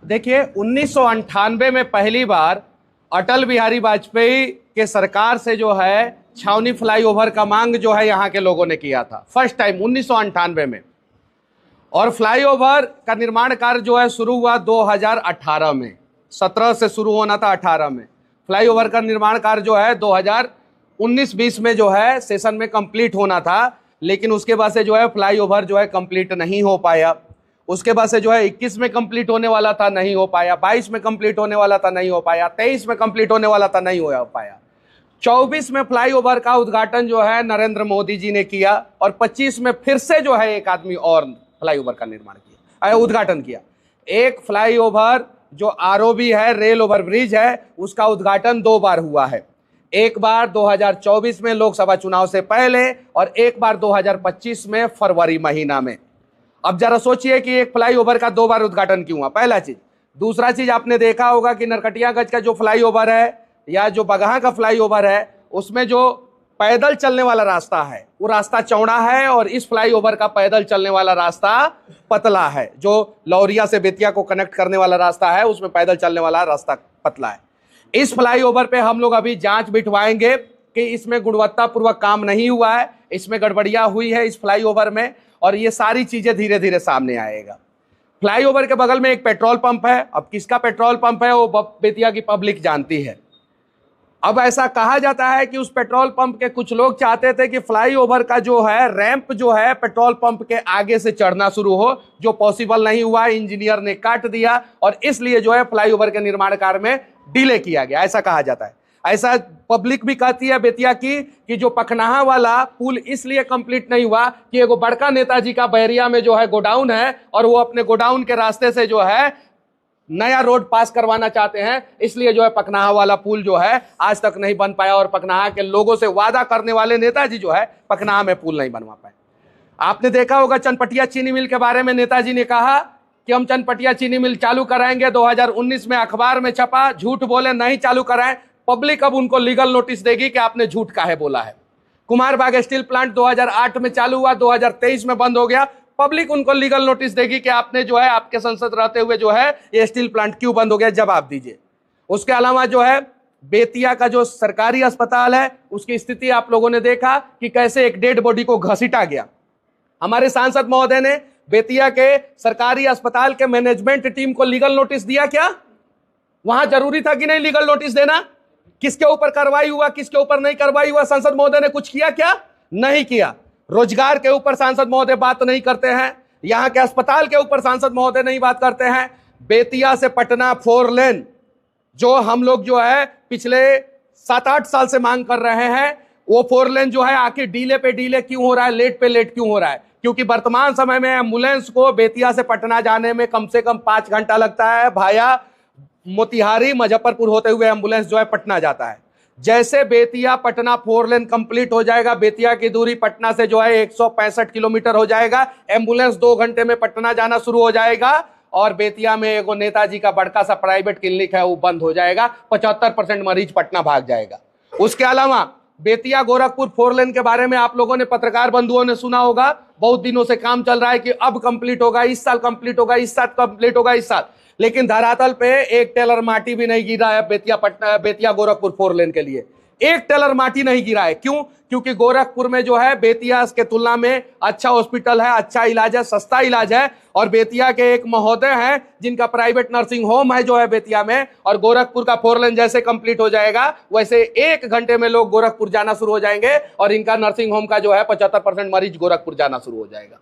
देखिए 1998 में पहली बार अटल बिहारी वाजपेयी के सरकार से जो है छावनी फ्लाईओवर का मांग जो है यहाँ के लोगों ने किया था फर्स्ट टाइम 1998 में। और फ्लाईओवर का निर्माण कार्य जो है शुरू हुआ 2018 में। 17 से शुरू होना था 18 में। फ्लाईओवर का निर्माण कार्य जो है 2019-20 में जो है सेशन में कंप्लीट होना था, लेकिन उसके बाद से जो है फ्लाईओवर जो है कंप्लीट नहीं हो पाया। उसके बाद से जो है 21 में कंप्लीट होने वाला था, नहीं हो पाया। 22 में कंप्लीट होने वाला था, नहीं हो पाया। 23 में कंप्लीट होने वाला था, नहीं हो पाया। 24 में फ्लाईओवर का उद्घाटन जो है नरेंद्र मोदी जी ने किया और 25 में फिर से जो है एक आदमी और फ्लाईओवर का निर्माण किया, उद्घाटन किया। एक फ्लाईओवर जो आरओबी है, रेल ओवर ब्रिज है, उसका उद्घाटन 2 बार हुआ है। एक बार 2024 में लोकसभा चुनाव से पहले और एक बार 2025 में फरवरी महीना में। अब जरा सोचिए कि एक फ्लाईओवर का 2 बार उद्घाटन क्यों हुआ, पहला चीज। दूसरा चीज, आपने देखा होगा कि नरकटियागंज का जो फ्लाईओवर है या जो बगहा का फ्लाईओवर है, उसमें जो पैदल चलने वाला रास्ता है वो रास्ता चौड़ा है और इस फ्लाईओवर का पैदल चलने वाला रास्ता पतला है। जो लौरिया से बेतिया को कनेक्ट करने वाला रास्ता है उसमें पैदल चलने वाला रास्ता पतला है। इस फ्लाईओवर पे हम लोग अभी जांच बिठवाएंगे कि इसमें गुणवत्तापूर्वक काम नहीं हुआ है, इसमें गड़बड़िया हुई है इस फ्लाईओवर में, और ये सारी चीजें धीरे धीरे सामने आएगा। फ्लाईओवर के बगल में एक पेट्रोल पंप है। अब किसका पेट्रोल पंप है वो बेतिया की पब्लिक जानती है। अब ऐसा कहा जाता है कि उस पेट्रोल पंप के कुछ लोग चाहते थे कि फ्लाईओवर का जो है रैंप जो है पेट्रोल पंप के आगे से चढ़ना शुरू हो, जो पॉसिबल नहीं हुआ। इंजीनियर ने काट दिया और इसलिए जो है फ्लाईओवर के निर्माण कार्य में डिले किया गया, ऐसा कहा जाता है। ऐसा पब्लिक भी कहती है बेतिया की कि जो पखनाहा वाला पुल इसलिए कंप्लीट नहीं हुआ कि एगो बड़का नेताजी का बैरिया में जो है गोडाउन है और वो अपने गोडाउन के रास्ते से जो है नया रोड पास करवाना चाहते हैं, इसलिए जो है पखनाहा वाला पुल जो है आज तक नहीं बन पाया। और पखनाहा के लोगों से वादा करने वाले नेताजी जो है पखनाहा में पुल नहीं बनवा पाए। आपने देखा होगा चनपटिया चीनी मिल के बारे में नेताजी ने कहा कि हम चनपटिया चीनी मिल चालू कराएंगे। 2019 में अखबार में छपा, झूठ बोले, नहीं चालू कराएं। पब्लिक अब उनको लीगल नोटिस देगी कि आपने झूठ काहे बोला है। कुमारबाग स्टील प्लांट 2008 में चालू हुआ, 2023 में बंद हो गया। पब्लिक उनको लीगल नोटिस देगी कि आपने जो है आपके संसद रहते हुए जो है ये स्टील प्लांट क्यों बंद हो गया, जवाब दीजिए। उसके अलावा जो है बेतिया का जो सरकारी अस्पताल है उसकी स्थिति आप लोगों ने देखा कि कैसे एक डेड बॉडी को घसीटा गया। हमारे सांसद महोदय ने बेतिया के सरकारी अस्पताल के मैनेजमेंट टीम को लीगल नोटिस दिया क्या? वहां जरूरी था कि नहीं लीगल नोटिस देना? किसके ऊपर कार्रवाई हुआ, किसके ऊपर नहीं कार्रवाई हुआ? सांसद महोदय ने कुछ किया क्या? नहीं किया। रोजगार के ऊपर सांसद महोदय बात नहीं करते हैं, यहां के अस्पताल के ऊपर सांसद महोदय नहीं बात करते हैं। बेतिया से पटना 4 लेन जो हम लोग जो है पिछले 7-8 साल से मांग कर रहे हैं, वो 4 लेन जो है आखिर डीले पे डीले क्यों हो रहा है, लेट पे लेट क्यों हो रहा है? क्योंकि वर्तमान समय में एम्बुलेंस को बेतिया से पटना जाने में कम से कम 5 घंटा लगता है। भाया मोतिहारी मुजफ्फरपुर होते हुए एम्बुलेंस जो है पटना जाता है। जैसे बेतिया पटना 4 लेन कंप्लीट हो जाएगा, बेतिया की दूरी पटना से जो है 165 किलोमीटर हो जाएगा। एम्बुलेंस 2 घंटे में पटना जाना शुरू हो जाएगा और बेतिया में एगो नेताजी का बड़का सा प्राइवेट क्लिनिक है वो बंद हो जाएगा। 75% मरीज पटना भाग जाएगा। उसके अलावा बेतिया गोरखपुर 4 लेन के बारे में आप लोगों ने, पत्रकार बंधुओं ने सुना होगा, बहुत दिनों से काम चल रहा है कि अब कंप्लीट होगा, इस साल कंप्लीट होगा, इस साल कंप्लीट होगा, इस साल। लेकिन धरातल पे एक टेलर माटी भी नहीं गिरा है बेतिया गोरखपुर 4 लेन के लिए। एक टेलर माटी नहीं गिरा है। क्यों? क्योंकि गोरखपुर में जो है बेतिया के तुलना में अच्छा हॉस्पिटल है, अच्छा इलाज है, सस्ता इलाज है। और बेतिया के एक महोदय हैं जिनका प्राइवेट नर्सिंग होम है जो है बेतिया में। और गोरखपुर का 4 लेन जैसे कंप्लीट हो जाएगा वैसे 1 घंटे में लोग गोरखपुर जाना शुरू हो जाएंगे और इनका नर्सिंग होम का जो है 75% मरीज गोरखपुर जाना शुरू हो जाएगा।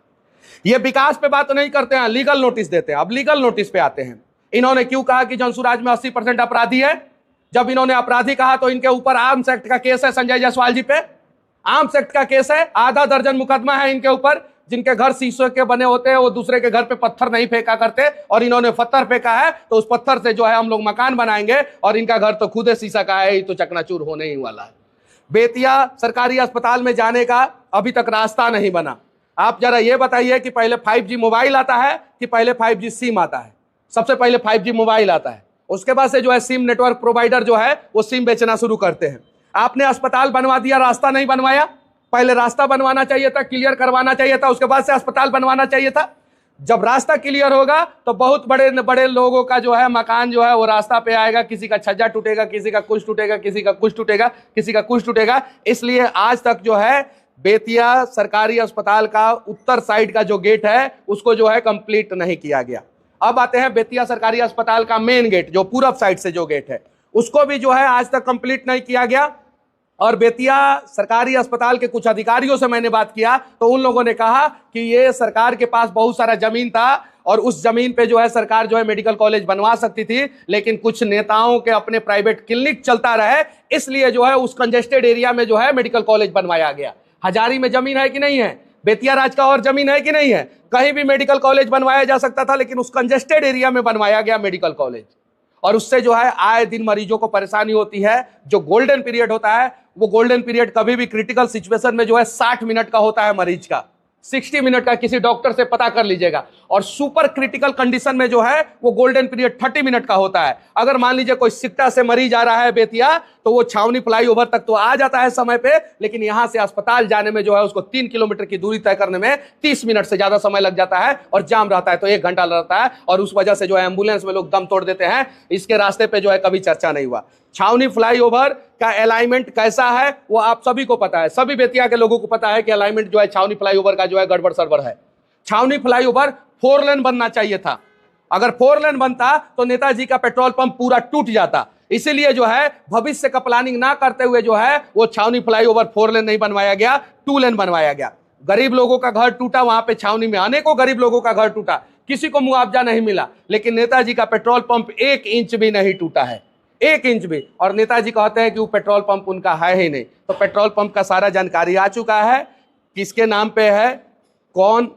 ये विकास पे बात नहीं करते हैं, लीगल नोटिस देते हैं। अब लीगल नोटिस पे आते हैं। इन्होंने क्यों कहा कि जंसुराज में 80% अपराधी है? जब इन्होंने अपराधी कहा तो इनके ऊपर आर्म्स एक्ट का केस है संजय जायसवाल जी पे। आर्म्स एक्ट का केस है, आधा दर्जन मुकदमा है इनके ऊपर। जिनके घर शीशे के बने होते हैं वो दूसरे के घर पे पत्थर नहीं फेंका करते, और इन्होंने पत्थर फेंका है तो उस पत्थर से जो है हम लोग मकान बनाएंगे, और इनका घर तो खुद शीशा का है, तो चकनाचूर होने ही वाला है। बेतिया सरकारी अस्पताल में जाने का अभी तक रास्ता नहीं बना। आप जरा ये बताइए कि पहले 5G मोबाइल आता है कि पहले 5G सिम आता है? सबसे पहले 5G मोबाइल आता है, उसके बाद से जो है सिम नेटवर्क प्रोवाइडर जो है वो सिम बेचना शुरू करते हैं। आपने अस्पताल बनवा दिया, रास्ता नहीं बनवाया। पहले रास्ता बनवाना चाहिए था, क्लियर करवाना चाहिए था, उसके बाद से अस्पताल बनवाना चाहिए था। जब रास्ता क्लियर होगा तो बहुत बड़े बड़े लोगों का जो है मकान जो है वो रास्ता पे आएगा, किसी का छज्जा टूटेगा, किसी का कुछ टूटेगा, किसी का कुछ टूटेगा, किसी का कुछ टूटेगा। इसलिए आज तक जो है बेतिया सरकारी अस्पताल का उत्तर साइड का जो गेट है उसको जो है कंप्लीट नहीं किया गया। अब आते हैं बेतिया सरकारी अस्पताल का मेन गेट, जो पूरब साइड से जो गेट है उसको भी जो है आज तक कंप्लीट नहीं किया गया। और बेतिया सरकारी अस्पताल के कुछ अधिकारियों से मैंने बात किया तो उन लोगों ने कहा कि ये सरकार के पास बहुत सारा जमीन था और उस जमीन पे जो है सरकार जो है मेडिकल कॉलेज बनवा सकती थी, लेकिन कुछ नेताओं के अपने प्राइवेट क्लिनिक चलता रहे, इसलिए जो है उस कंजेस्टेड एरिया में जो है मेडिकल कॉलेज बनवाया गया। हजारी में जमीन है कि नहीं है, बेतिया राज का और जमीन है कि नहीं है, कहीं भी मेडिकल कॉलेज बनवाया जा सकता था, लेकिन उस कंजेस्टेड एरिया में बनवाया गया मेडिकल कॉलेज। और उससे जो है आए दिन मरीजों को परेशानी होती है। जो गोल्डन पीरियड होता है वो गोल्डन पीरियड कभी भी क्रिटिकल सिचुएशन में जो है 60 मिनट का होता है मरीज का, 60 मिनट का, किसी डॉक्टर से पता कर लीजिएगा। और सुपर क्रिटिकल कंडीशन में जो है वो गोल्डन पीरियड 30 मिनट का होता है। अगर मान लीजिए कोई सिकटा से मरीज आ रहा है बेतिया तो वो छावनी फ्लाईओवर तक तो आ जाता है समय पे, लेकिन यहां से अस्पताल जाने में जो है उसको 3 किलोमीटर की दूरी तय करने में 30 मिनट से ज्यादा समय लग जाता है और जाम रहता है तो 1 घंटा लगता है। और उस वजह से जो है एम्बुलेंस में लोग दम तोड़ देते हैं। इसके रास्ते पे जो है कभी चर्चा नहीं हुआ। छावनी फ्लाईओवर का अलाइनमेंट कैसा है वो आप सभी को पता है, सभी बेतिया के लोगों को पता है कि अलाइनमेंट जो है छावनी फ्लाईओवर का जो है गड़बड़ सड़बड़ है। छावनी फ्लाईओवर 4 लेन बनना चाहिए था। अगर 4 लेन बनता तो नेताजी का पेट्रोल पंप पूरा टूट जाता। इसीलिए जो है भविष्य का प्लानिंग ना करते हुए जो है वो छावनी फ्लाईओवर 4 लेन नहीं बनवाया गया, 2 लेन बनवाया गया। गरीब लोगों का घर टूटा, वहां पे छावनी में अनेकों गरीब लोगों का घर टूटा, किसी को मुआवजा नहीं मिला, लेकिन नेताजी का पेट्रोल पंप 1 इंच भी नहीं टूटा है, 1 इंच भी। और नेताजी कहते हैं कि वो पेट्रोल पंप उनका है ही नहीं। तो पेट्रोल पंप का सारा जानकारी आ चुका है, किसके नाम पे है, कौन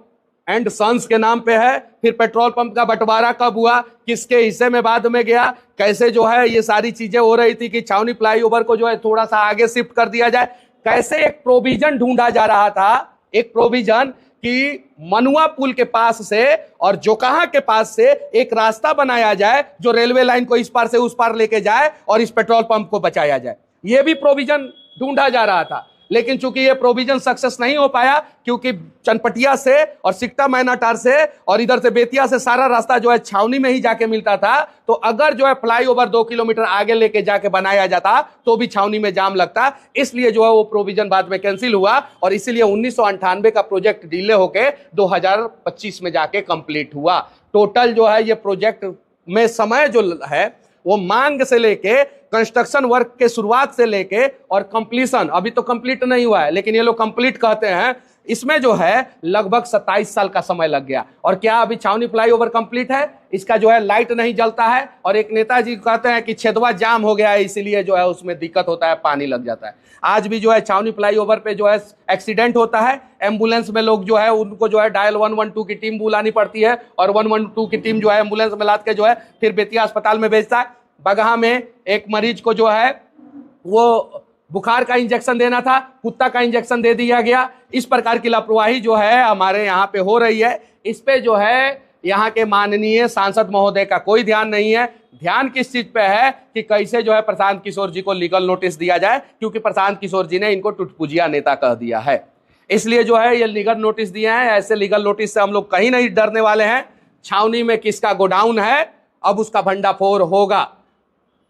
एंड सन्स के नाम पे है, फिर पेट्रोल पंप का बंटवारा कब हुआ, किसके हिस्से में बाद में गया, कैसे जो है ये सारी चीजें हो रही थी कि छावनी फ्लाईओवर को जो है थोड़ा सा आगे शिफ्ट कर दिया जाए, कैसे एक प्रोविजन ढूंढा जा रहा था, एक प्रोविजन कि मनुआ पुल के पास से और जोकाहा के पास से एक रास्ता बनाया जाए जो रेलवे लाइन को इस पार से उस पार लेके जाए और इस पेट्रोल पंप को बचाया जाए। यह भी प्रोविजन ढूंढा जा रहा था, लेकिन चूंकि ये प्रोविजन सक्सेस नहीं हो पाया क्योंकि चनपटिया से और सिकटा मैनाटार से और इधर से बेतिया से सारा रास्ता जो है छावनी में ही जाके मिलता था। तो अगर जो है फ्लाईओवर 2 किलोमीटर आगे लेके जाके बनाया जाता तो भी छावनी में जाम लगता, इसलिए जो है वो प्रोविजन बाद में कैंसिल हुआ और इसीलिए 1998 का प्रोजेक्ट डिले होके 2025 में जाके कंप्लीट हुआ। टोटल जो है ये प्रोजेक्ट में समय जो है वो मांग से लेके कंस्ट्रक्शन वर्क के शुरुआत से लेके और कंप्लीशन, अभी तो कंप्लीट नहीं हुआ है लेकिन ये लोग कंप्लीट कहते हैं, इसमें जो है लगभग 27 साल का समय लग गया। और क्या अभी छावनी फ्लाईओवर कंप्लीट है? इसका जो है लाइट नहीं जलता है और एक नेताजी कहते हैं कि छेदवा जाम हो गया है, इसीलिए जो है उसमें दिक्कत होता है, पानी लग जाता है। आज भी जो है छावनी फ्लाईओवर पे जो है एक्सीडेंट होता है, एम्बुलेंस में लोग जो है उनको जो है डायल 112 की टीम बुलानी पड़ती है और 112 की टीम जो है एम्बुलेंस में लाद के जो है फिर बेतिया अस्पताल में भेजता है। बगहा में एक मरीज को जो है वो बुखार का इंजेक्शन देना था, कुत्ता का इंजेक्शन दे दिया गया। इस प्रकार की लापरवाही जो है हमारे यहाँ पे हो रही है, इस पे जो है यहाँ के माननीय सांसद महोदय का कोई ध्यान नहीं है। ध्यान किस चीज पे है कि कैसे जो है प्रशांत किशोर जी को लीगल नोटिस दिया जाए, क्योंकि प्रशांत किशोर जी ने इनको टुटपुजिया नेता कह दिया है, इसलिए जो है ये लीगल नोटिस दिए हैं। ऐसे लीगल नोटिस से हम लोग कहीं नहीं डरने वाले हैं। छावनी में किसका गोडाउन है, अब उसका भंडाफोड़ होगा।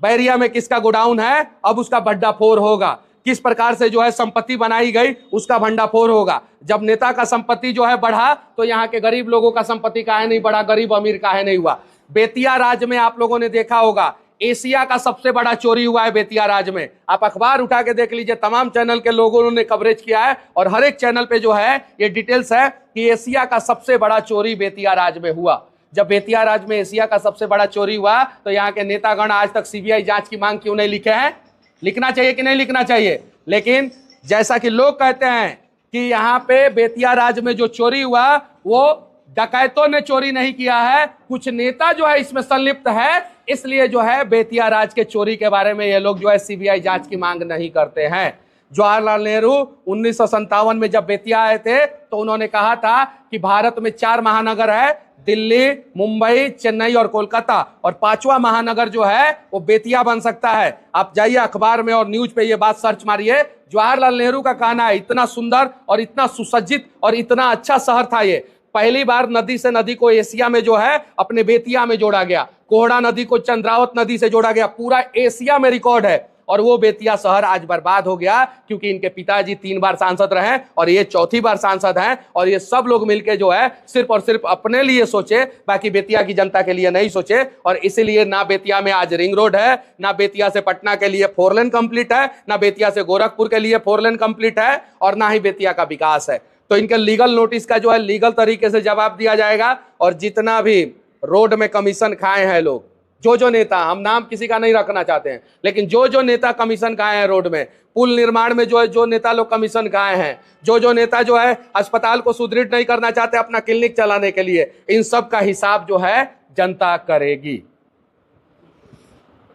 बैरिया में किसका गोडाउन है, अब उसका भंडाफोड़ होगा। किस प्रकार से जो है संपत्ति बनाई गई उसका भंडाफोड़ होगा। जब नेता का संपत्ति जो है बढ़ा तो यहाँ के गरीब लोगों का संपत्ति काहे नहीं बढ़ा, गरीब अमीर काहे नहीं हुआ। बेतिया राज्य में आप लोगों ने देखा होगा एशिया का सबसे बड़ा चोरी हुआ है बेतिया राज्य में। आप अखबार उठा के देख लीजिए, तमाम चैनल के लोगों ने कवरेज किया है और हर एक चैनल पे जो है ये डिटेल्स है कि एशिया का सबसे बड़ा चोरी बेतिया राज्य में हुआ। जब बेतिया राज्य में एशिया का सबसे बड़ा चोरी हुआ तो यहाँ के नेतागण आज तक सीबीआई जांच की मांग क्यों नहीं लिखे हैं? लिखना चाहिए कि नहीं लिखना चाहिए? लेकिन जैसा कि लोग कहते हैं कि यहाँ पे बेतिया राज्य में जो चोरी हुआ वो डकैतों ने चोरी नहीं किया है, कुछ नेता जो है इसमें संलिप्त है, इसलिए जो है बेतिया राज्य के चोरी के बारे में ये लोग जो है सीबीआई जांच की मांग नहीं करते हैं। जवाहरलाल नेहरू 1957 में जब बेतिया आए थे तो उन्होंने कहा था कि भारत में 4 महानगर है, दिल्ली, मुंबई, चेन्नई और कोलकाता, और 5वां महानगर जो है वो बेतिया बन सकता है। आप जाइए अखबार में और न्यूज पे ये बात सर्च मारिए। जवाहरलाल नेहरू का कहना है इतना सुंदर और इतना सुसज्जित और इतना अच्छा शहर था ये। पहली बार नदी से नदी को एशिया में जो है अपने बेतिया में जोड़ा गया, कोहड़ा नदी को चंद्रावत नदी से जोड़ा गया, पूरा एशिया में रिकॉर्ड है। और वो बेतिया शहर आज बर्बाद हो गया क्योंकि इनके पिताजी 3 बार सांसद रहे और ये चौथी बार सांसद हैं, और ये सब लोग मिलके जो है सिर्फ और सिर्फ अपने लिए सोचे, बाकी बेतिया की जनता के लिए नहीं सोचे। और इसीलिए ना बेतिया में आज रिंग रोड है, ना बेतिया से पटना के लिए 4 लेन कंप्लीट है, ना बेतिया से गोरखपुर के लिए 4 लेन कंप्लीट है, और ना ही बेतिया का विकास है। तो इनके लीगल नोटिस का जो है लीगल तरीके से जवाब दिया जाएगा। और जितना भी रोड में कमीशन खाए हैं लोग, जो नेता, हम नाम किसी का नहीं रखना चाहते हैं, लेकिन जो नेता कमीशन खाए हैं रोड में, पुल निर्माण में जो नेता लोग कमीशन खाए हैं, जो नेता जो है अस्पताल को सुदृढ़ नहीं करना चाहते अपना क्लिनिक चलाने के लिए, इन सब का हिसाब जो है जनता करेगी।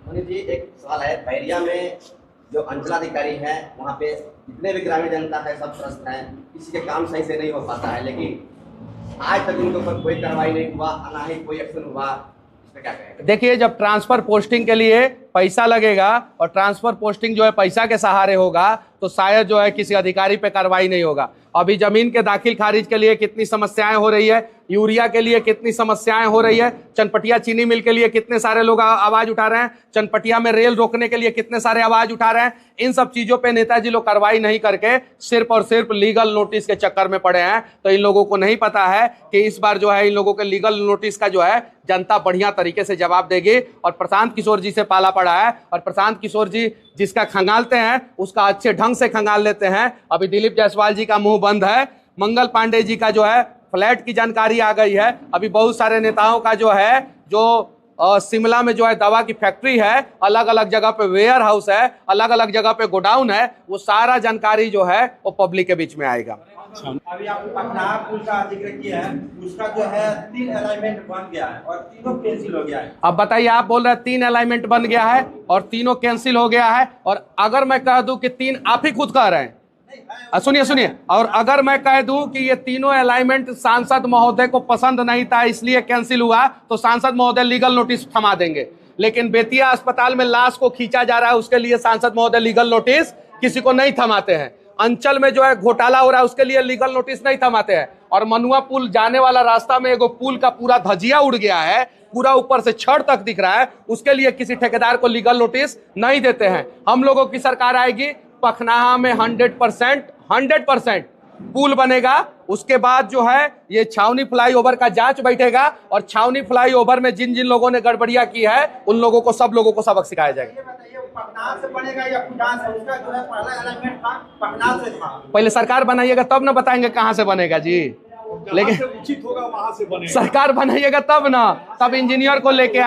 जी एक सवाल है, बैरिया में जो अंचलाधिकारी है वहाँ पे जितने भी ग्रामीण जनता है सब त्रस्त है, किसी के काम सही से नहीं हो पाता है, लेकिन आज तक उनके ऊपर कोई कार्रवाई नहीं हुआ, ना ही कोई एक्शन हुआ। देखिए, जब ट्रांसफर पोस्टिंग के लिए पैसा लगेगा और ट्रांसफर पोस्टिंग जो है पैसा के सहारे होगा, तो शायद जो है किसी अधिकारी पे कार्रवाई नहीं होगा। अभी जमीन के दाखिल खारिज के लिए कितनी समस्याएं हो रही है, यूरिया के लिए कितनी समस्याएं हो रही है, चनपटिया चीनी मिल के लिए कितने सारे लोग आवाज उठा रहे हैं, चनपटिया में रेल रोकने के लिए कितने सारे आवाज उठा रहे हैं। इन सब चीजों पे नेताजी लोग कार्रवाई नहीं करके सिर्फ और सिर्फ लीगल नोटिस के चक्कर में पड़े हैं। तो इन लोगों को नहीं पता है कि इस बार जो है इन लोगों के लीगल नोटिस का जो है जनता बढ़िया तरीके से जवाब देगी। और प्रशांत किशोर जी से पाला पड़ा है, और प्रशांत किशोर जी जिसका खंगालते हैं उसका अच्छे ढंग से खंगाल लेते हैं। अभी दिलीप जायसवाल जी का मुंह बंद है, मंगल पांडे जी का जो है फ्लैट की जानकारी आ गई है। अभी बहुत सारे नेताओं का जो है शिमला में जो है दवा की फैक्ट्री है, अलग अलग जगह पे वेयर हाउस है, अलग अलग जगह पे गोडाउन है, वो सारा जानकारी जो है वो पब्लिक के बीच में आएगा। अभी आपको पटना पुल का जिक्र किया है, उसका जो है 3 अलाइनमेंट बन गया है और तीनों कैंसिल हो गया है। अब बताइए, आप बोल रहे हैं 3 अलाइनमेंट बन गया है और तीनों कैंसिल हो गया है, और अगर मैं कह दूं कि 3, आप ही खुद कह रहे हैं, सुनिए, और अगर मैं कह दूं कि ये तीनों अलाइनमेंट सांसद महोदय को पसंद नहीं था इसलिए कैंसिल हुआ, तो सांसद महोदय लीगल नोटिस थमा देंगे। लेकिन बेतिया अस्पताल में लाश को खींचा जा रहा है, उसके लिए सांसद महोदय लीगल नोटिस किसी को नहीं थमाते हैं। अंचल में जो है घोटाला हो रहा है, उसके लिए लीगल नोटिस नहीं थमाते हैं। और मनुआ पुल जाने वाला रास्ता में एगो पुल का पूरा धजिया उड़ गया है, पूरा ऊपर से छड़ तक दिख रहा है, उसके लिए किसी ठेकेदार को लीगल नोटिस नहीं देते हैं। हम लोगों की सरकार आएगी, पखनाहा में 100% पुल बनेगा। उसके बाद जो है ये छावनी फ्लाईओवर का जांच बैठेगा, और छावनी फ्लाईओवर में जिन जिन लोगों ने गड़बड़ियां की है उन लोगों को, सब लोगों को सबक सिखाया जाएगा। पटना से बनेगा या फुटान से? उसका जो है पहला अलाइनमेंट था पटना से था। पहले सरकार बनाइएगा तब ना बताएंगे कहां से बनेगा जी, लेकिन उचित होगा वहां से बनेगा। सरकार बनाइएगा तब ना, तब इंजीनियर को लेके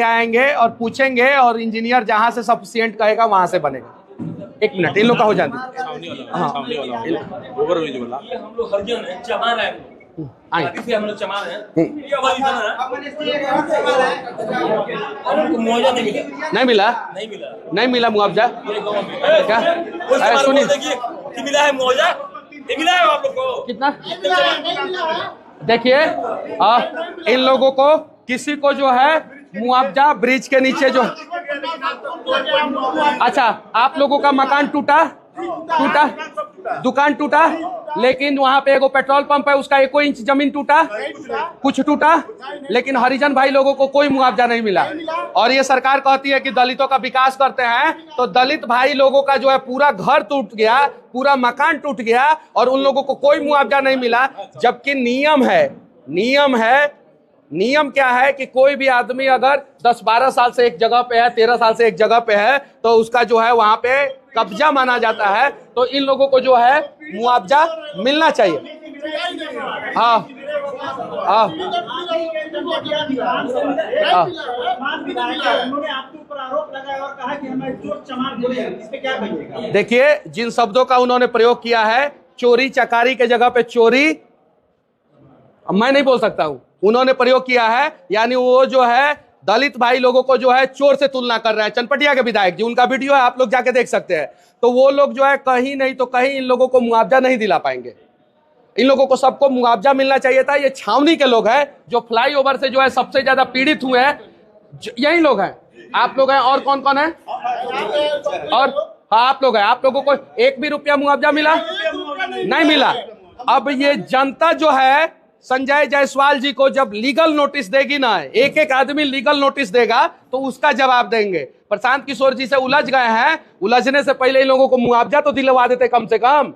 आएंगे और पूछेंगे, और इंजीनियर जहां से सफिशिएंट कहेगा वहां से बनेगा। 1 मिनट, इन लोग का हो जाती है। हाँ, ओवरब्रिज वाला हम लोग हरिजन हैं, चमार हैं, हम लोग चमार हैं। ये आवाज इधर है, हमको मुआवजा नहीं मिला मुआवजा क्या? सुनिए, मिला है मुआवजा, मिला है आप लोग को कितना? देखिए, इन लोगों को किसी को जो है मुआवजा ब्रिज के नीचे जो, अच्छा, आप लोगों का मकान टूटा, दुकान टूटा, लेकिन वहां पे एगो पेट्रोल पंप है, उसका 1 इंच जमीन टूटा, कुछ टूटा, लेकिन हरिजन भाई लोगों को कोई मुआवजा नहीं मिला। और ये सरकार कहती है कि दलितों का विकास करते हैं, तो दलित भाई लोगों का जो है पूरा घर टूट गया, पूरा मकान टूट गया, और उन लोगों को कोई मुआवजा नहीं मिला। जबकि नियम क्या है कि कोई भी आदमी अगर 10-12 साल से एक जगह पे है, 13 साल से एक जगह पे है, तो उसका जो है वहां पे कब्जा माना जाता है। तो इन लोगों को जो है मुआवजा मिलना चाहिए। हाँ, देखिए, जिन शब्दों का उन्होंने प्रयोग किया है, चोरी चकारी के जगह पे चोरी, मैं नहीं बोल सकता हूं, उन्होंने प्रयोग किया है। यानी वो जो है दलित भाई लोगों को जो है चोर से तुलना कर रहे हैं। चनपटिया के विधायक जी, उनका वीडियो है, आप लोग जाके देख सकते हैं। तो वो लोग जो है कहीं नहीं तो कहीं इन लोगों को मुआवजा नहीं दिला पाएंगे। इन लोगों को सबको मुआवजा मिलना चाहिए था। ये छावनी के लोग हैं जो फ्लाईओवर से जो है सबसे ज्यादा पीड़ित हुए हैं, यही लोग हैं। आप लोग हैं, और कौन कौन है? और हाँ, आप लोग हैं। आप लोगों को 1 भी रुपया मुआवजा मिला? नहीं मिला। अब ये जनता जो है संजय जायसवाल जी को जब लीगल नोटिस देगी ना, एक एक आदमी लीगल नोटिस देगा तो उसका जवाब देंगे। प्रशांत किशोर जी से उलझ गए हैं, उलझने से पहले इन लोगों को मुआवजा तो दिलवा देते कम से कम।